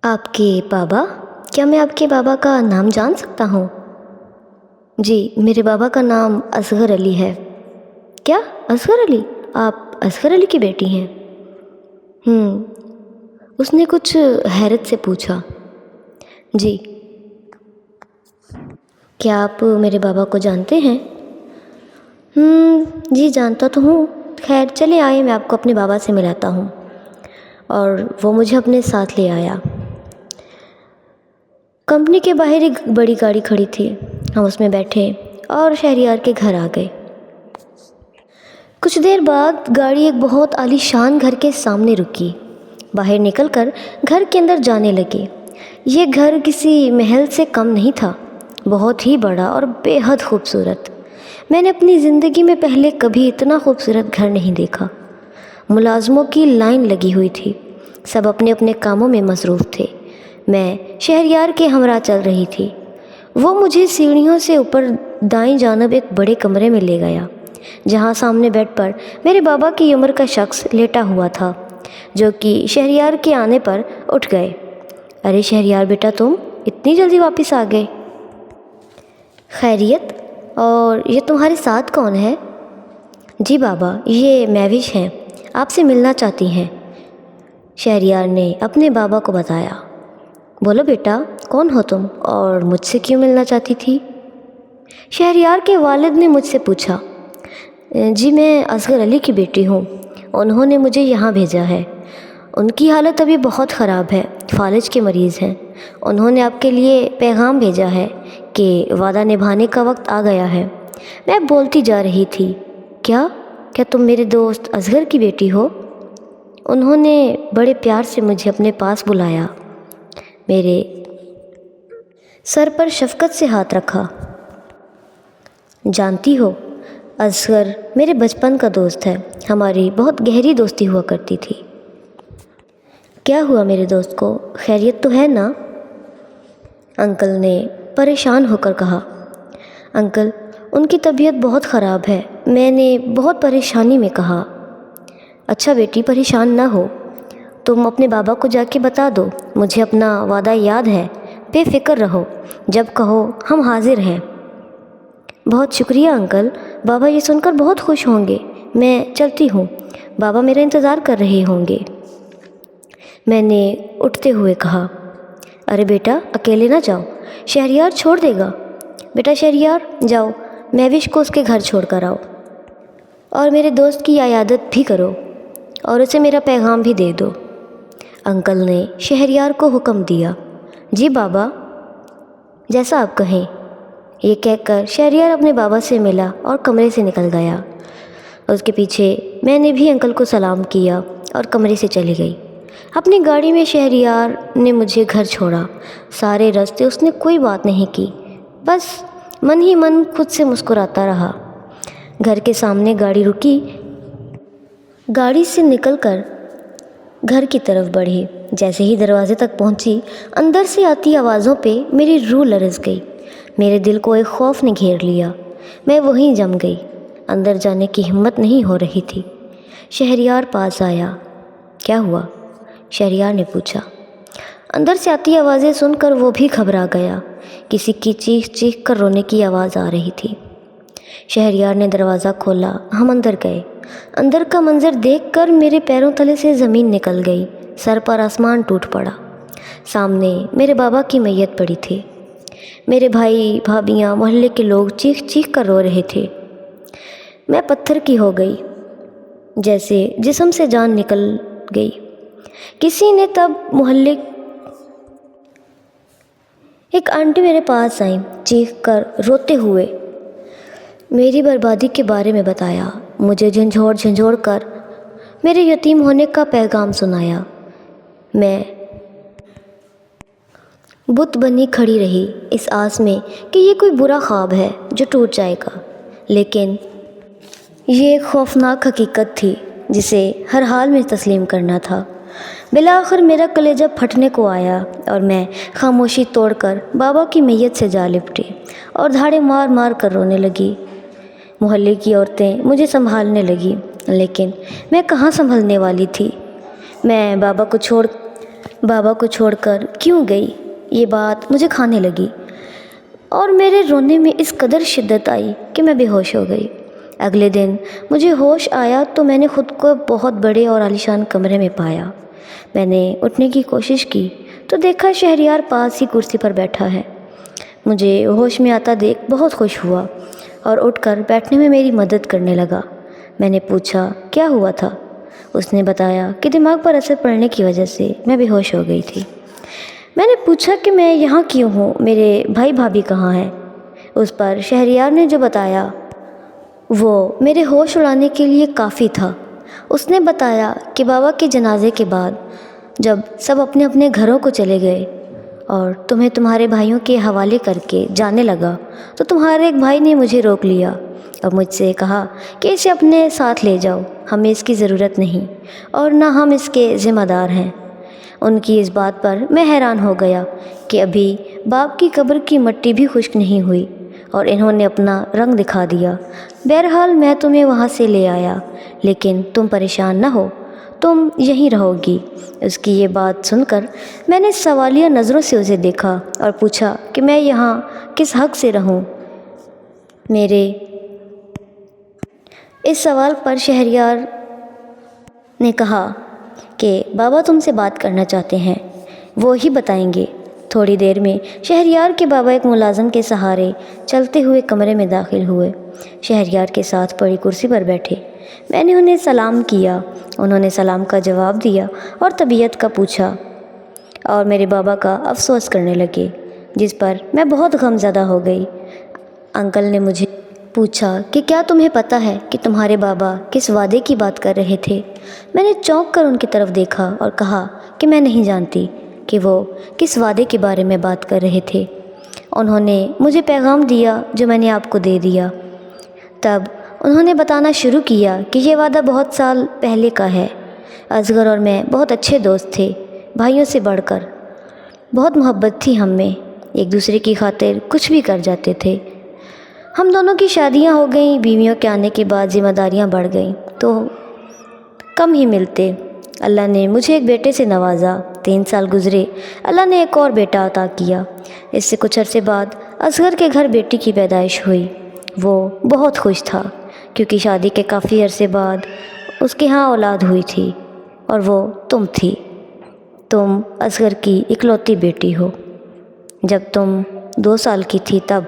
आपके बाबा? क्या मैं आपके बाबा का नाम जान सकता हूँ? जी, मेरे बाबा का नाम असगर अली है। क्या? असगर अली? आप असगर अली की बेटी हैं? उसने कुछ हैरत से पूछा। जी। क्या आप मेरे बाबा को जानते हैं? जी जानता तो हूँ। खैर चले आए, मैं आपको अपने बाबा से मिलाता हूँ। और वो मुझे अपने साथ ले आया। कंपनी के बाहर एक बड़ी गाड़ी खड़ी थी। हम उसमें बैठे और शहरियार के घर आ गए। कुछ देर बाद गाड़ी एक बहुत आलीशान घर के सामने रुकी। बाहर निकलकर घर के अंदर जाने लगे। ये घर किसी महल से कम नहीं था, बहुत ही बड़ा और बेहद खूबसूरत। मैंने अपनी ज़िंदगी में पहले कभी इतना खूबसूरत घर नहीं देखा। मुलाजमों की लाइन लगी हुई थी, सब अपने अपने कामों में मसरूफ़ थे। मैं शहरयार के हमरा चल रही थी। वो मुझे सीढ़ियों से ऊपर दाईं जानब एक बड़े कमरे में ले गया, जहाँ सामने बेड पर मेरे बाबा की उम्र का शख्स लेटा हुआ था, जो कि शहरयार के आने पर उठ गए। अरे शहरयार बेटा, तुम इतनी जल्दी वापस आ गए? खैरियत? और ये तुम्हारे साथ कौन है? जी बाबा, ये मैविश हैं, आपसे मिलना चाहती हैं, शहरयार ने अपने बाबा को बताया। बोलो बेटा, कौन हो तुम और मुझसे क्यों मिलना चाहती थी? शहरयार के वालिद ने मुझसे पूछा। जी मैं असगर अली की बेटी हूँ, उन्होंने मुझे यहाँ भेजा है। उनकी हालत अभी बहुत ख़राब है, फालिज के मरीज़ हैं। उन्होंने आपके लिए पैगाम भेजा है कि वादा निभाने का वक्त आ गया है। मैं बोलती जा रही थी, क्या क्या तुम मेरे दोस्त असगर की बेटी हो? उन्होंने बड़े प्यार से मुझे अपने पास बुलाया, मेरे सर पर शफ़क़त से हाथ रखा। जानती हो, असगर मेरे बचपन का दोस्त है, हमारी बहुत गहरी दोस्ती हुआ करती थी। क्या हुआ मेरे दोस्त को, खैरियत तो है ना? अंकल ने परेशान होकर कहा। अंकल, उनकी तबीयत बहुत ख़राब है। मैंने बहुत परेशानी में कहा। अच्छा बेटी, परेशान ना हो, तुम अपने बाबा को जाके बता दो, मुझे अपना वादा याद है, बेफ़िक्र रहो, जब कहो हम हाजिर हैं। बहुत शुक्रिया अंकल, बाबा ये सुनकर बहुत खुश होंगे। मैं चलती हूँ, बाबा मेरा इंतज़ार कर रहे होंगे, मैंने उठते हुए कहा। अरे बेटा, अकेले ना जाओ, शहरयार छोड़ देगा। बेटा शहरयार, जाओ मैविश को उसके घर छोड़ कर आओ और मेरे दोस्त की इयादत भी करो और उसे मेरा पैगाम भी दे दो। अंकल ने शहरयार को हुक्म दिया। जी बाबा, जैसा आप कहें। ये कहकर शहरयार अपने बाबा से मिला और कमरे से निकल गया। उसके पीछे मैंने भी अंकल को सलाम किया और कमरे से चली गई। अपनी गाड़ी में शहरयार ने मुझे घर छोड़ा। सारे रास्ते उसने कोई बात नहीं की, बस मन ही मन खुद से मुस्कुराता रहा। घर के सामने गाड़ी रुकी। गाड़ी से निकलकर घर की तरफ बढ़ी। जैसे ही दरवाजे तक पहुंची, अंदर से आती आवाज़ों पे मेरी रूह लरज़ गई। मेरे दिल को एक खौफ ने घेर लिया। मैं वहीं जम गई, अंदर जाने की हिम्मत नहीं हो रही थी। शहरयार पास आया। क्या हुआ? शहरयार ने पूछा। अंदर से आती आवाज़ें सुनकर वो भी घबरा गया। किसी की चीख चीख कर रोने की आवाज़ आ रही थी। शहरयार ने दरवाज़ा खोला, हम अंदर गए। अंदर का मंजर देखकर मेरे पैरों तले से ज़मीन निकल गई, सर पर आसमान टूट पड़ा। सामने मेरे बाबा की मैयत पड़ी थी। मेरे भाई भाभियाँ, मोहल्ले के लोग चीख चीख कर रो रहे थे। मैं पत्थर की हो गई, जैसे जिस्म से जान निकल गई। किसी ने तब मोहल्ले एक आंटी मेरे पास आई, चीख कर रोते हुए मेरी बर्बादी के बारे में बताया। मुझे झंझोड़ झंझोड़ कर मेरे यतीम होने का पैगाम सुनाया। मैं बुत बनी खड़ी रही, इस आस में कि ये कोई बुरा ख्वाब है जो टूट जाएगा, लेकिन ये एक खौफनाक हकीकत थी जिसे हर हाल में तस्लीम करना था। बिलाखिर मेरा कलेजा फटने को आया और मैं खामोशी तोड़कर बाबा की मैयत से जा लिपटी और धाड़े मार मार कर रोने लगी। मोहल्ले की औरतें मुझे संभालने लगी, लेकिन मैं कहाँ संभलने वाली थी। मैं बाबा को छोड़ بابا کو چھوڑ کر کیوں گئی، یہ بات مجھے کھانے لگی اور میرے رونے میں اس قدر شدت آئی کہ میں بے ہوش ہو گئی۔ اگلے دن مجھے ہوش آیا تو میں نے خود کو بہت بڑے اور عالیشان کمرے میں پایا۔ میں نے اٹھنے کی کوشش کی تو دیکھا شہریار پاس ہی کرسی پر بیٹھا ہے۔ مجھے ہوش میں آتا دیکھ بہت خوش ہوا اور اٹھ کر بیٹھنے میں میری مدد کرنے لگا۔ میں نے پوچھا کیا ہوا تھا؟ اس نے بتایا کہ دماغ پر اثر پڑنے کی وجہ سے میں بے ہوش ہو گئی تھی۔ میں نے پوچھا کہ میں یہاں کیوں ہوں، میرے بھائی بھابھی کہاں ہیں؟ اس پر شہریار نے جو بتایا وہ میرے ہوش اڑانے کے لیے کافی تھا۔ اس نے بتایا کہ بابا کے جنازے کے بعد جب سب اپنے اپنے گھروں کو چلے گئے اور تمہیں تمہارے بھائیوں کے حوالے کر کے جانے لگا تو تمہارے ایک بھائی نے مجھے روک لیا اور مجھ سے کہا کہ اسے اپنے ساتھ لے جاؤ، ہمیں اس کی ضرورت نہیں اور نہ ہم اس کے ذمہ دار ہیں۔ ان کی اس بات پر میں حیران ہو گیا کہ ابھی باپ کی قبر کی مٹی بھی خشک نہیں ہوئی اور انہوں نے اپنا رنگ دکھا دیا۔ بہرحال میں تمہیں وہاں سے لے آیا، لیکن تم پریشان نہ ہو، تم یہیں رہو گی۔ اس کی یہ بات سن کر میں نے سوالیہ نظروں سے اسے دیکھا اور پوچھا کہ میں یہاں کس حق سے رہوں؟ میرے اس سوال پر شہریار نے کہا کہ بابا تم سے بات کرنا چاہتے ہیں، وہ ہی بتائیں گے۔ تھوڑی دیر میں شہریار کے بابا ایک ملازم کے سہارے چلتے ہوئے کمرے میں داخل ہوئے۔ شہریار کے ساتھ پڑی کرسی پر بیٹھے۔ میں نے انہیں سلام کیا، انہوں نے سلام کا جواب دیا اور طبیعت کا پوچھا اور میرے بابا کا افسوس کرنے لگے، جس پر میں بہت غم زدہ ہو گئی۔ انکل نے مجھے پوچھا کہ کیا تمہیں پتہ ہے کہ تمہارے بابا کس وعدے کی بات کر رہے تھے؟ میں نے چونک کر ان کی طرف دیکھا اور کہا کہ میں نہیں جانتی کہ وہ کس وعدے کے بارے میں بات کر رہے تھے۔ انہوں نے مجھے پیغام دیا جو میں نے آپ کو دے دیا۔ تب انہوں نے بتانا شروع کیا کہ یہ وعدہ بہت سال پہلے کا ہے۔ اصغر اور میں بہت اچھے دوست تھے، بھائیوں سے بڑھ کر۔ بہت محبت تھی ہم میں، ایک دوسرے کی خاطر کچھ بھی کر جاتے تھے۔ ہم دونوں کی شادیاں ہو گئیں، بیویوں کے آنے کے بعد ذمہ داریاں بڑھ گئیں تو کم ہی ملتے۔ اللہ نے مجھے ایک بیٹے سے نوازا، 3 سال گزرے، اللہ نے ایک اور بیٹا عطا کیا۔ اس سے کچھ عرصے بعد اصغر کے گھر بیٹی کی پیدائش ہوئی۔ وہ بہت خوش تھا کیونکہ شادی کے کافی عرصے بعد اس کے ہاں اولاد ہوئی تھی اور وہ تم تھی۔ تم اصغر کی اکلوتی بیٹی ہو۔ جب تم 2 سال کی تھی تب